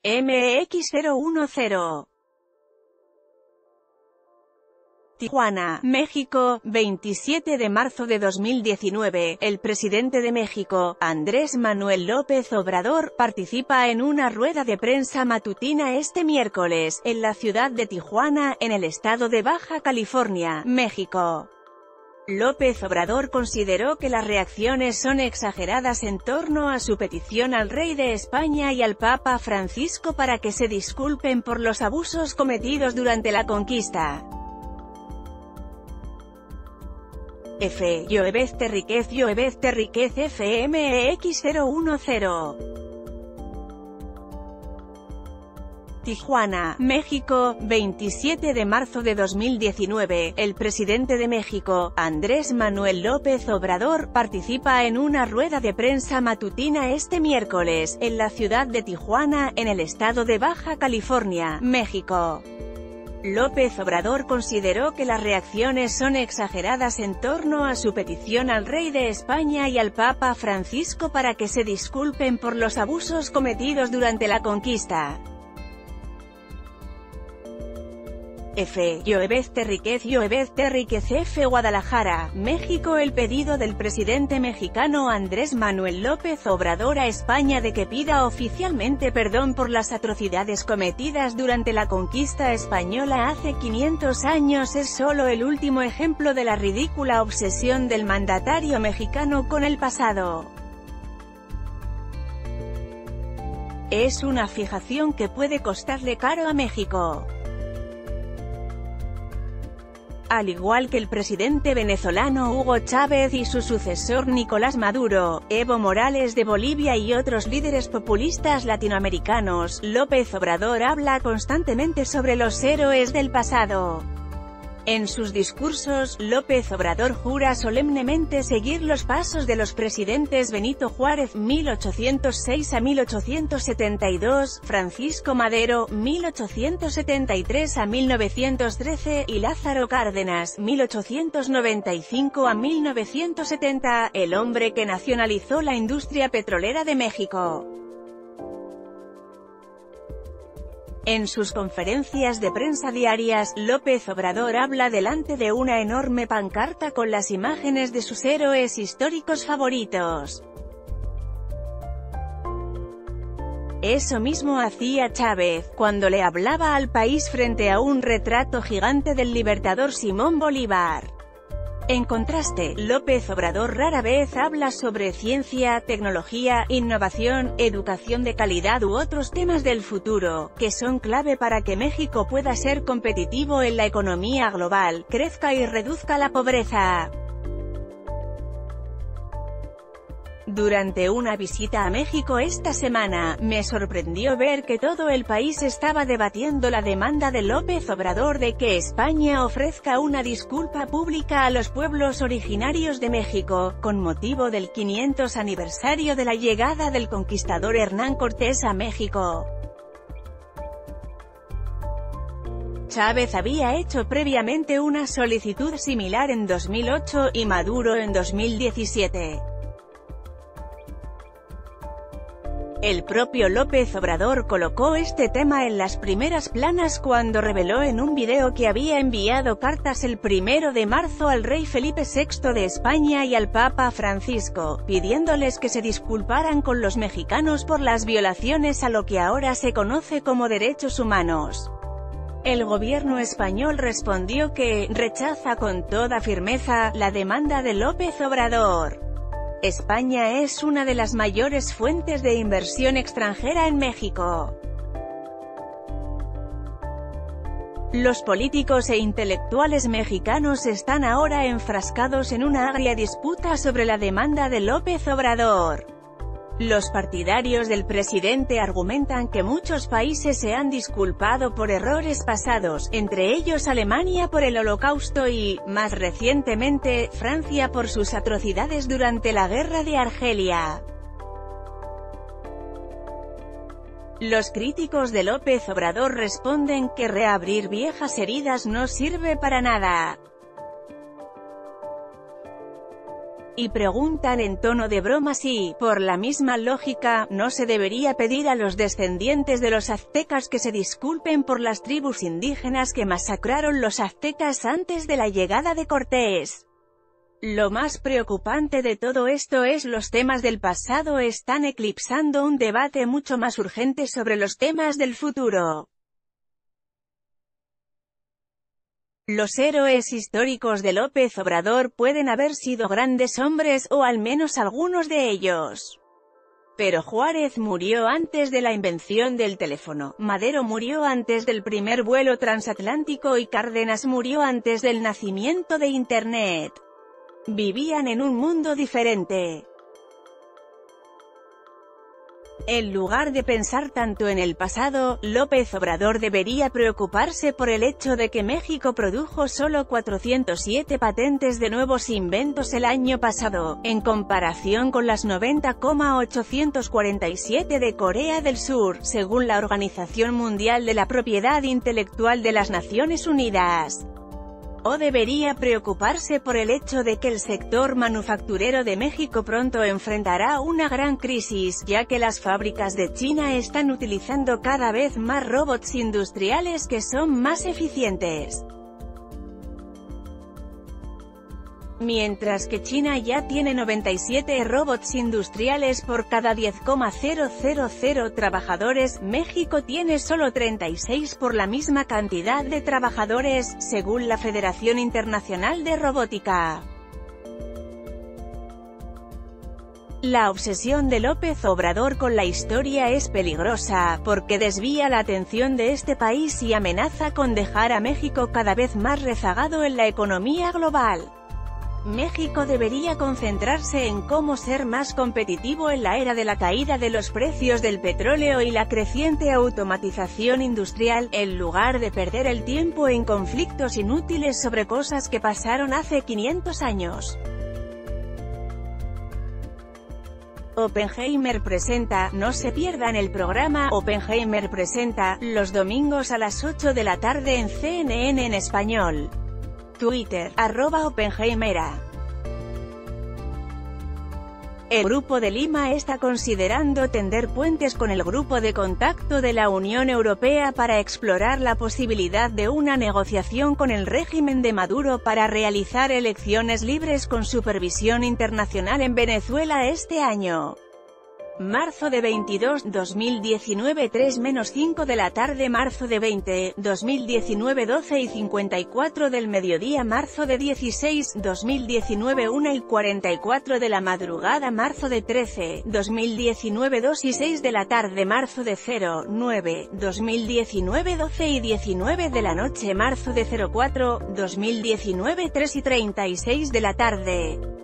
MX010. Tijuana, México, 27 de marzo de 2019, el presidente de México, Andrés Manuel López Obrador, participa en una rueda de prensa matutina este miércoles, en la ciudad de Tijuana, en el estado de Baja California, México. López Obrador consideró que las reacciones son exageradas en torno a su petición al rey de España y al Papa Francisco para que se disculpen por los abusos cometidos durante la conquista. Lluevez Terríquez FMX010. Tijuana, México, 27 de marzo de 2019, el presidente de México, Andrés Manuel López Obrador, participa en una rueda de prensa matutina este miércoles, en la ciudad de Tijuana, en el estado de Baja California, México. López Obrador consideró que las reacciones son exageradas en torno a su petición al rey de España y al Papa Francisco para que se disculpen por los abusos cometidos durante la conquista. Lluevez Terríquez F. Guadalajara, México. El pedido del presidente mexicano Andrés Manuel López Obrador a España de que pida oficialmente perdón por las atrocidades cometidas durante la conquista española hace 500 años es solo el último ejemplo de la ridícula obsesión del mandatario mexicano con el pasado. Es una fijación que puede costarle caro a México. Al igual que el presidente venezolano Hugo Chávez y su sucesor Nicolás Maduro, Evo Morales de Bolivia y otros líderes populistas latinoamericanos, López Obrador habla constantemente sobre los héroes del pasado. En sus discursos, López Obrador jura solemnemente seguir los pasos de los presidentes Benito Juárez, 1806 a 1872, Francisco Madero, 1873 a 1913, y Lázaro Cárdenas, 1895 a 1970, el hombre que nacionalizó la industria petrolera de México. En sus conferencias de prensa diarias, López Obrador habla delante de una enorme pancarta con las imágenes de sus héroes históricos favoritos. Eso mismo hacía Chávez, cuando le hablaba al país frente a un retrato gigante del libertador Simón Bolívar. En contraste, López Obrador rara vez habla sobre ciencia, tecnología, innovación, educación de calidad u otros temas del futuro, que son clave para que México pueda ser competitivo en la economía global, crezca y reduzca la pobreza. Durante una visita a México esta semana, me sorprendió ver que todo el país estaba debatiendo la demanda de López Obrador de que España ofrezca una disculpa pública a los pueblos originarios de México, con motivo del 500 aniversario de la llegada del conquistador Hernán Cortés a México. Chávez había hecho previamente una solicitud similar en 2008, y Maduro en 2017. El propio López Obrador colocó este tema en las primeras planas cuando reveló en un video que había enviado cartas el 1 de marzo al rey Felipe VI de España y al Papa Francisco, pidiéndoles que se disculparan con los mexicanos por las violaciones a lo que ahora se conoce como derechos humanos. El gobierno español respondió que rechaza con toda firmeza la demanda de López Obrador. España es una de las mayores fuentes de inversión extranjera en México. Los políticos e intelectuales mexicanos están ahora enfrascados en una agria disputa sobre la demanda de López Obrador. Los partidarios del presidente argumentan que muchos países se han disculpado por errores pasados, entre ellos Alemania por el Holocausto y, más recientemente, Francia por sus atrocidades durante la Guerra de Argelia. Los críticos de López Obrador responden que reabrir viejas heridas no sirve para nada. Y preguntan en tono de broma si, por la misma lógica, no se debería pedir a los descendientes de los aztecas que se disculpen por las tribus indígenas que masacraron los aztecas antes de la llegada de Cortés. Lo más preocupante de todo esto es los temas del pasado están eclipsando un debate mucho más urgente sobre los temas del futuro. Los héroes históricos de López Obrador pueden haber sido grandes hombres, o al menos algunos de ellos. Pero Juárez murió antes de la invención del teléfono, Madero murió antes del primer vuelo transatlántico y Cárdenas murió antes del nacimiento de Internet. Vivían en un mundo diferente. En lugar de pensar tanto en el pasado, López Obrador debería preocuparse por el hecho de que México produjo solo 407 patentes de nuevos inventos el año pasado, en comparación con las 90,847 de Corea del Sur, según la Organización Mundial de la Propiedad Intelectual de las Naciones Unidas. O debería preocuparse por el hecho de que el sector manufacturero de México pronto enfrentará una gran crisis, ya que las fábricas de China están utilizando cada vez más robots industriales que son más eficientes. Mientras que China ya tiene 97 robots industriales por cada 10,000 trabajadores, México tiene solo 36 por la misma cantidad de trabajadores, según la Federación Internacional de Robótica. La obsesión de López Obrador con la historia es peligrosa, porque desvía la atención de este país y amenaza con dejar a México cada vez más rezagado en la economía global. México debería concentrarse en cómo ser más competitivo en la era de la caída de los precios del petróleo y la creciente automatización industrial, en lugar de perder el tiempo en conflictos inútiles sobre cosas que pasaron hace 500 años. Oppenheimer presenta, no se pierdan el programa Oppenheimer presenta, los domingos a las 8 de la tarde en CNN en español. Twitter, @Oppenheimera. El Grupo de Lima está considerando tender puentes con el Grupo de Contacto de la Unión Europea para explorar la posibilidad de una negociación con el régimen de Maduro para realizar elecciones libres con supervisión internacional en Venezuela este año. Marzo de 22, 2019 3:05 de la tarde. Marzo de 20, 2019 12:54 del mediodía. Marzo de 16, 2019 1:44 de la madrugada. Marzo de 13, 2019 2:06 de la tarde. Marzo de 09, 2019 12:19 de la noche. Marzo de 04, 2019 3:36 de la tarde.